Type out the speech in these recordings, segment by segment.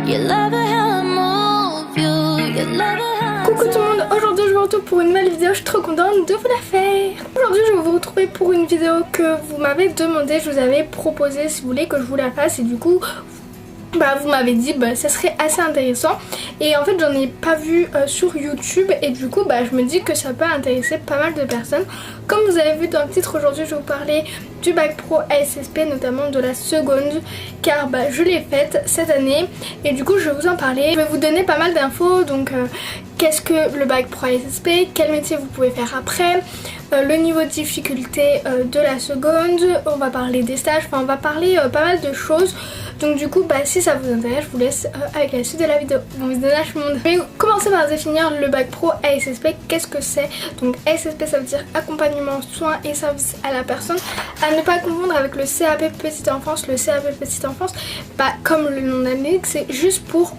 Coucou tout le monde, aujourd'hui je vous retrouve pour une nouvelle vidéo, je suis trop contente de vous la faire. Aujourd'hui je vais vous retrouver pour une vidéo que vous m'avez demandé, je vous avais proposé si vous voulez que je vous la fasse et du coup vous m'avez dit ça serait assez intéressant et en fait j'en ai pas vu sur YouTube et du coup je me dis que ça peut intéresser pas mal de personnes. Comme vous avez vu dans le titre, aujourd'hui je vais vous parler du bac pro ASSP, notamment de la seconde, car je l'ai faite cette année et du coup je vais vous en parler. Je vais vous donner pas mal d'infos, donc qu'est-ce que le bac pro ASSP, quel métier vous pouvez faire après, le niveau de difficulté de la seconde, on va parler des stages, enfin on va parler pas mal de choses. Donc du coup si ça vous intéresse, je vous laisse avec la suite de la vidéo. Bon visionnage tout le monde. Je vais commencer par définir le bac pro ASSP, qu'est-ce que c'est. Donc ASSP ça veut dire accompagnement, soins et services à la personne, à ne pas confondre avec le CAP petite enfance. Le CAP petite enfance, comme le nom l'indique, c'est juste pour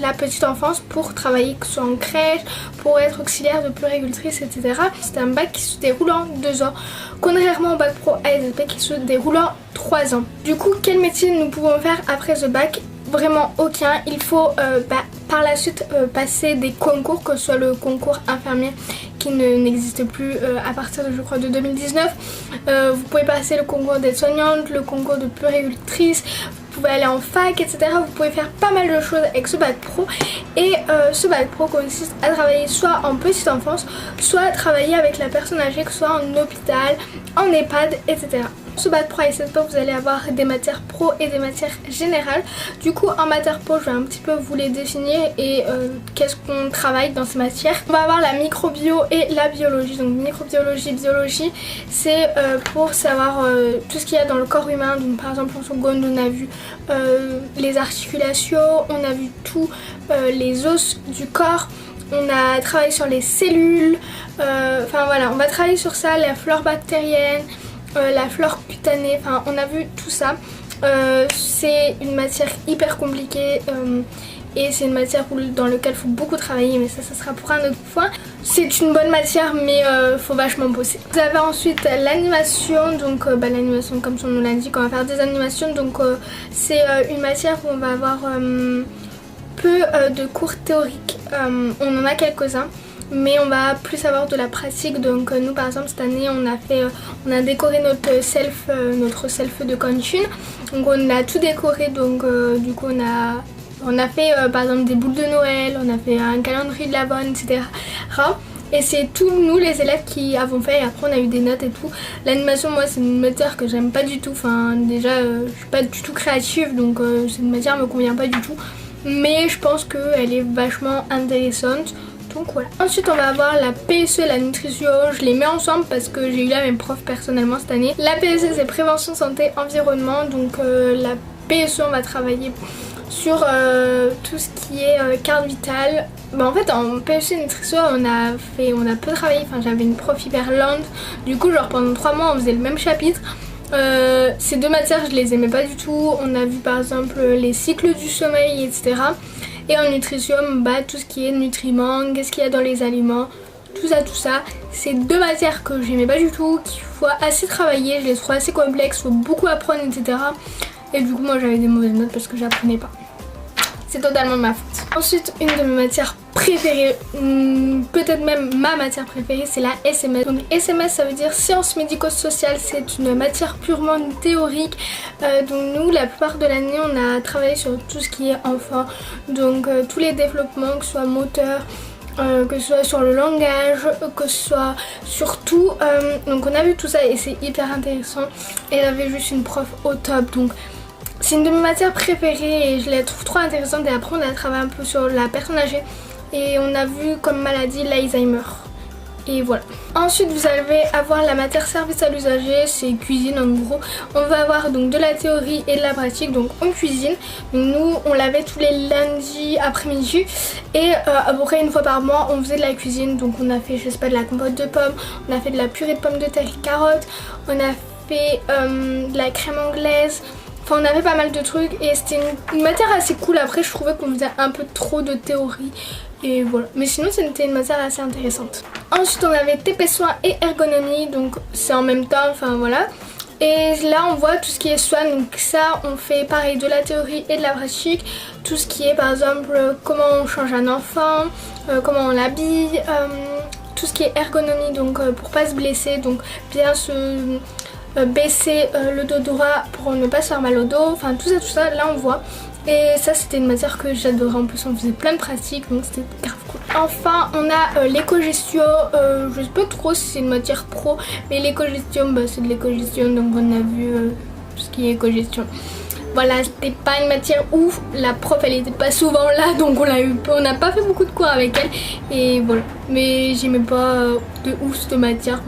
la petite enfance, pour travailler que ce soit en crèche, pour être auxiliaire de puéricultrice, etc. C'est un bac qui se déroule en 2 ans, contrairement au bac pro ASSP qui se déroule en 3 ans. Du coup, quel métier nous pouvons faire après ce bac? Vraiment aucun. Il faut par la suite passer des concours, que ce soit le concours infirmier qui n'existe plus à partir de, je crois, de 2019. Vous pouvez passer le concours d'aide-soignante, le concours de puéricultrice, vous pouvez aller en fac, etc. Vous pouvez faire pas mal de choses avec ce bac pro. Et ce bac pro consiste à travailler soit en petite enfance, soit à travailler avec la personne âgée, que ce soit en hôpital, en EHPAD, etc. Ce bac pro ASSP, vous allez avoir des matières pro et des matières générales. Du coup en matière pro je vais un petit peu vous les définir et qu'est-ce qu'on travaille dans ces matières. On va avoir la microbio et la biologie. Donc microbiologie, biologie, c'est pour savoir tout ce qu'il y a dans le corps humain. Donc par exemple en seconde on a vu les articulations, on a vu tous les os du corps. On a travaillé sur les cellules, enfin voilà, on va travailler sur ça, la flore bactérienne, la flore cutanée, enfin on a vu tout ça. C'est une matière hyper compliquée et c'est une matière dans laquelle il faut beaucoup travailler, mais ça sera pour un autre point. C'est une bonne matière mais faut vachement bosser. Vous avez ensuite l'animation, donc l'animation comme son nom l'indique, on va faire des animations, donc c'est une matière où on va avoir peu de cours théoriques, on en a quelques-uns. Mais on va plus avoir de la pratique. Donc nous par exemple cette année on a décoré notre self de Cancun. Donc on a tout décoré, donc du coup on a fait par exemple des boules de Noël, on a fait un calendrier de l'Avent, etc. Et c'est tous nous les élèves qui avons fait, et après on a eu des notes et tout. L'animation, moi c'est une matière que j'aime pas du tout, enfin déjà je suis pas du tout créative, donc cette matière me convient pas du tout. Mais je pense qu'elle est vachement intéressante. Donc voilà. Ensuite on va avoir la PSE et la nutrition, je les mets ensemble parce que j'ai eu la même prof personnellement cette année. La PSE c'est prévention santé environnement, donc la PSE on va travailler sur tout ce qui est carte vitale. En fait en PSE et nutrition on a peu travaillé, enfin j'avais une prof hyper lente, du coup genre pendant 3 mois on faisait le même chapitre. Ces deux matières je les aimais pas du tout. On a vu par exemple les cycles du sommeil, etc. Et en nutrition, tout ce qui est nutriments, qu'est-ce qu'il y a dans les aliments, tout ça. C'est deux matières que j'aimais pas du tout, qu'il faut assez travailler, je les trouve assez complexes, faut beaucoup apprendre, etc. Et du coup moi j'avais des mauvaises notes parce que j'apprenais pas. C'est totalement ma faute. Ensuite, une de mes matières préférées, peut-être même ma matière préférée, c'est la SMS. Donc SMS ça veut dire sciences médico-sociales, c'est une matière purement théorique. Donc nous la plupart de l'année on a travaillé sur tout ce qui est enfant, donc tous les développements, que ce soit moteur, que ce soit sur le langage, que ce soit sur tout. Donc on a vu tout ça et c'est hyper intéressant. Et elle avait juste une prof au top, donc c'est une de mes matières préférées et je la trouve trop intéressante. Et après on a travaillé un peu sur la personne âgée et on a vu comme maladie l'Alzheimer. Et voilà. Ensuite vous allez avoir la matière service à l'usager, c'est cuisine en gros. On va avoir donc de la théorie et de la pratique, donc on cuisine. Donc nous on l'avait tous les lundis après-midi et à peu près une fois par mois on faisait de la cuisine. Donc on a fait je sais pas de la compote de pommes, on a fait de la purée de pommes de terre et carottes, on a fait de la crème anglaise. Enfin on avait pas mal de trucs et c'était une matière assez cool. Après je trouvais qu'on faisait un peu trop de théorie et voilà. Mais sinon c'était une matière assez intéressante. Ensuite on avait TP soins et ergonomie, donc c'est en même temps, enfin voilà. Et là on voit tout ce qui est SWOT, donc ça on fait pareil de la théorie et de la pratique. Tout ce qui est par exemple comment on change un enfant, comment on l'habille, tout ce qui est ergonomie, donc pour pas se blesser, donc bien se baisser le dos droit pour ne pas se faire mal au dos, enfin tout ça là on voit. Et ça c'était une matière que j'adorais, en plus on faisait plein de pratiques donc c'était grave cool. Enfin on a l'éco-gestion, je sais pas trop si c'est une matière pro, mais l'éco-gestion c'est de l'éco-gestion, donc on a vu tout ce qui est éco-gestion. Voilà, c'était pas une matière ouf, la prof elle était pas souvent là donc on n'a pas fait beaucoup de cours avec elle et voilà. Mais j'aimais pas de ouf cette matière,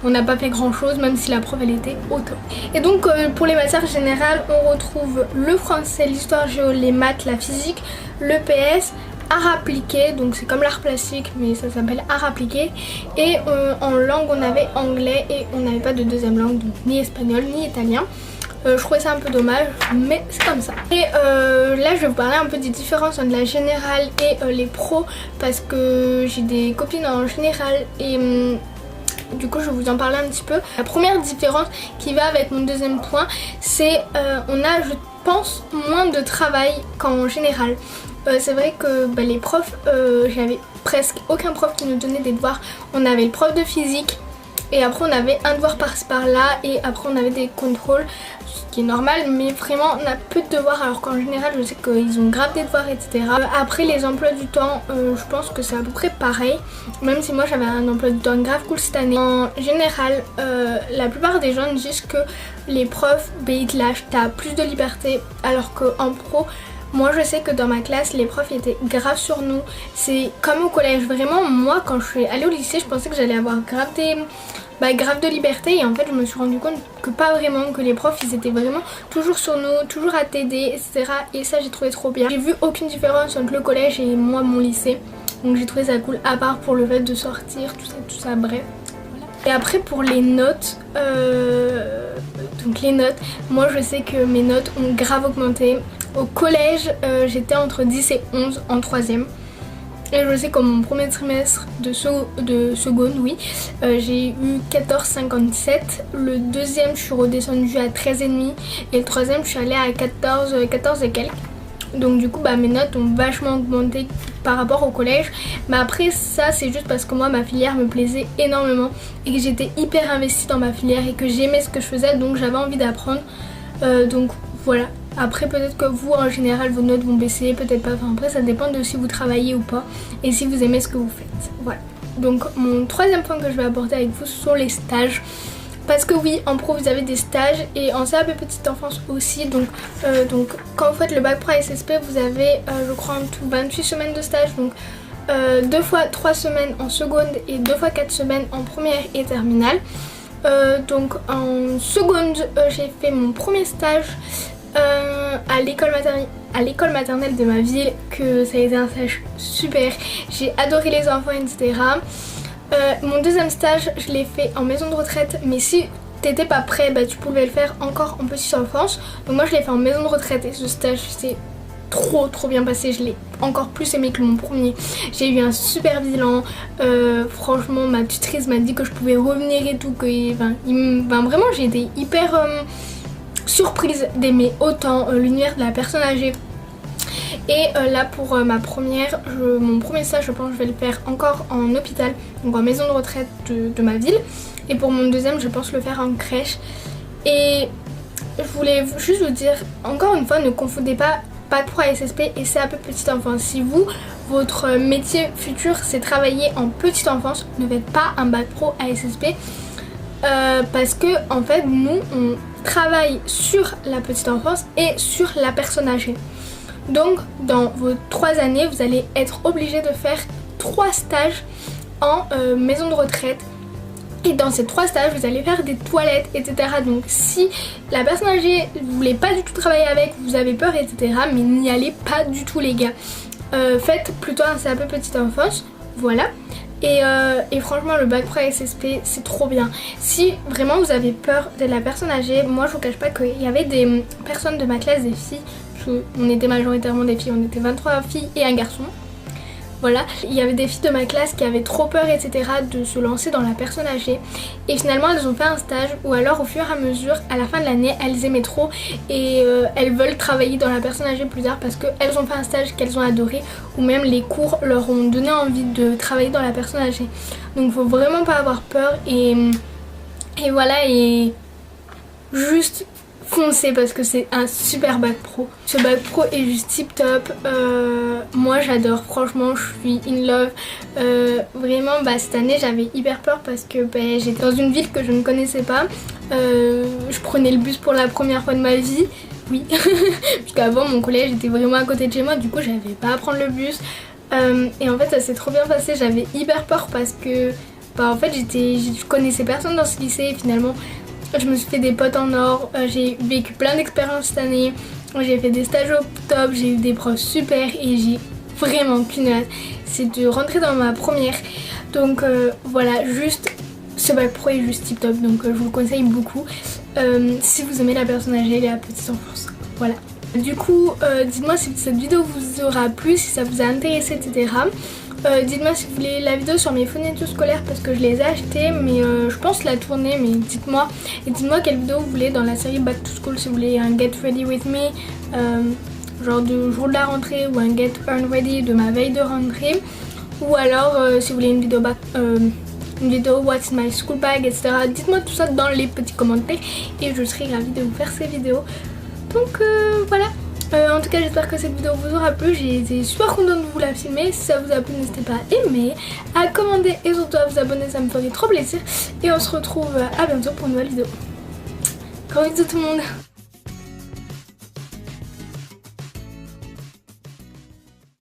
on n'a pas fait grand chose même si la prof elle était au top. Et donc pour les matières générales on retrouve le français, l'histoire géo, les maths, la physique, le PS, art appliqué, donc c'est comme l'art plastique mais ça s'appelle art appliqué. Et en langue on avait anglais et on n'avait pas de deuxième langue, donc ni espagnol ni italien. Je trouvais ça un peu dommage, mais c'est comme ça. Et là je vais vous parler un peu des différences entre la générale et les pros, parce que j'ai des copines en générale et du coup je vais vous en parler un petit peu. La première différence qui va avec mon deuxième point, c'est on a, je pense, moins de travail qu'en général. C'est vrai que les profs, j'avais presque aucun prof qui nous donnait des devoirs. On avait le prof de physique et après on avait un devoir par-ci par-là et après on avait des contrôles, ce qui est normal, mais vraiment on a peu de devoirs, alors qu'en général je sais qu'ils ont grave des devoirs etc. Après les emplois du temps, je pense que c'est à peu près pareil, même si moi j'avais un emploi du temps grave cool cette année. En général la plupart des gens disent que les profs ils te lâchent, t'as plus de liberté, alors qu'en pro, moi je sais que dans ma classe les profs étaient grave sur nous. C'est comme au collège, vraiment moi quand je suis allée au lycée je pensais que j'allais avoir grave de liberté, et en fait je me suis rendu compte que pas vraiment, que les profs ils étaient vraiment toujours sur nous, toujours à t'aider etc. Et ça j'ai trouvé trop bien. J'ai vu aucune différence entre le collège et moi mon lycée, donc j'ai trouvé ça cool, à part pour le fait de sortir, tout ça bref. Et après pour les notes, donc les notes, moi je sais que mes notes ont grave augmenté. Au collège j'étais entre 10 et 11 en 3ème. Et je sais qu'en mon premier trimestre de seconde, oui, j'ai eu 14,57. Le deuxième je suis redescendue à 13,5 et le troisième je suis allée à 14 et quelques. Donc du coup mes notes ont vachement augmenté par rapport au collège. Mais après ça c'est juste parce que moi ma filière me plaisait énormément et que j'étais hyper investie dans ma filière et que j'aimais ce que je faisais, donc j'avais envie d'apprendre. Donc voilà. Après peut-être que vous en général vos notes vont baisser, peut-être pas, enfin après ça dépend de si vous travaillez ou pas et si vous aimez ce que vous faites. Voilà. Donc mon troisième point que je vais aborder avec vous, ce sont les stages. Parce que oui, en pro vous avez des stages et en CAP petite enfance aussi. Donc quand vous faites le bac pro SSP, vous avez je crois en tout 28 semaines de stage. Donc 2 fois 3 semaines en seconde et 2 fois 4 semaines en première et terminale. Donc en seconde j'ai fait mon premier stage à l'école maternelle de ma ville, que ça a été un stage super, j'ai adoré les enfants etc. Mon deuxième stage je l'ai fait en maison de retraite, mais si t'étais pas prêt tu pouvais le faire encore en petite enfance. Donc moi je l'ai fait en maison de retraite et ce stage c'est trop bien passé, je l'ai encore plus aimé que mon premier. J'ai eu un super bilan, franchement ma tutrice m'a dit que je pouvais revenir et tout, que vraiment j'ai été hyper surprise d'aimer autant l'univers de la personne âgée. Et là pour ma première, mon premier stage je pense que je vais le faire encore en hôpital, donc en maison de retraite de ma ville. Et pour mon deuxième je pense le faire en crèche. Et je voulais juste vous dire, encore une fois, ne confondez pas bac pro SSP et CAP petite enfance. Si vous, votre métier futur c'est travailler en petite enfance, ne faites pas un bac pro à SSP. Parce que en fait nous on travaille sur la petite enfance et sur la personne âgée. Donc dans vos 3 années vous allez être obligé de faire 3 stages en maison de retraite. Et dans ces 3 stages vous allez faire des toilettes etc. Donc si la personne âgée vous voulez pas du tout travailler avec, vous avez peur etc. Mais n'y allez pas du tout les gars. Faites plutôt un CAP petite enfance. Voilà. Et franchement le bac pro SSP c'est trop bien. Si vraiment vous avez peur de la personne âgée, moi je vous cache pas qu'il y avait des personnes de ma classe, des filles, parce qu'on était majoritairement des filles, on était 23 filles et un garçon. Voilà, il y avait des filles de ma classe qui avaient trop peur etc. de se lancer dans la personne âgée et finalement elles ont fait un stage ou alors au fur et à mesure à la fin de l'année elles aimaient trop et elles veulent travailler dans la personne âgée plus tard parce qu'elles ont fait un stage qu'elles ont adoré ou même les cours leur ont donné envie de travailler dans la personne âgée. Donc faut vraiment pas avoir peur et voilà et juste foncez parce que c'est un super bac pro. Ce bac pro est juste tip top. Moi j'adore, franchement je suis in love. Vraiment cette année j'avais hyper peur parce que j'étais dans une ville que je ne connaissais pas. Je prenais le bus pour la première fois de ma vie. Oui, parce qu'avant mon collège était vraiment à côté de chez moi, du coup j'avais pas à prendre le bus. Et en fait ça s'est trop bien passé, j'avais hyper peur parce que en fait je connaissais personne dans ce lycée et finalement je me suis fait des potes en or, j'ai vécu plein d'expériences cette année, j'ai fait des stages au top, j'ai eu des profs super et j'ai vraiment qu'une hâte, c'est de rentrer dans ma première. Donc voilà, juste ce bac pro est juste tip top, donc je vous le conseille beaucoup si vous aimez la personne âgée et la petite enfance. Voilà. Du coup, dites-moi si cette vidéo vous aura plu, si ça vous a intéressé, etc. Dites-moi si vous voulez la vidéo sur mes fournitures scolaires parce que je les ai achetées mais je pense la tourner, mais dites-moi. Et dites-moi quelle vidéo vous voulez dans la série Back to School, si vous voulez un Get Ready With Me genre de jour de la rentrée ou un Get Earn Ready de ma veille de rentrée, ou alors si vous voulez une vidéo What's My School Bag, etc. Dites-moi tout ça dans les petits commentaires et je serai ravie de vous faire ces vidéos. Donc voilà. En tout cas j'espère que cette vidéo vous aura plu, j'ai été super contente de vous la filmer. Si ça vous a plu n'hésitez pas à aimer, à commenter et surtout à vous abonner, ça me ferait trop plaisir. Et on se retrouve à bientôt pour une nouvelle vidéo. Gros bisous tout le monde.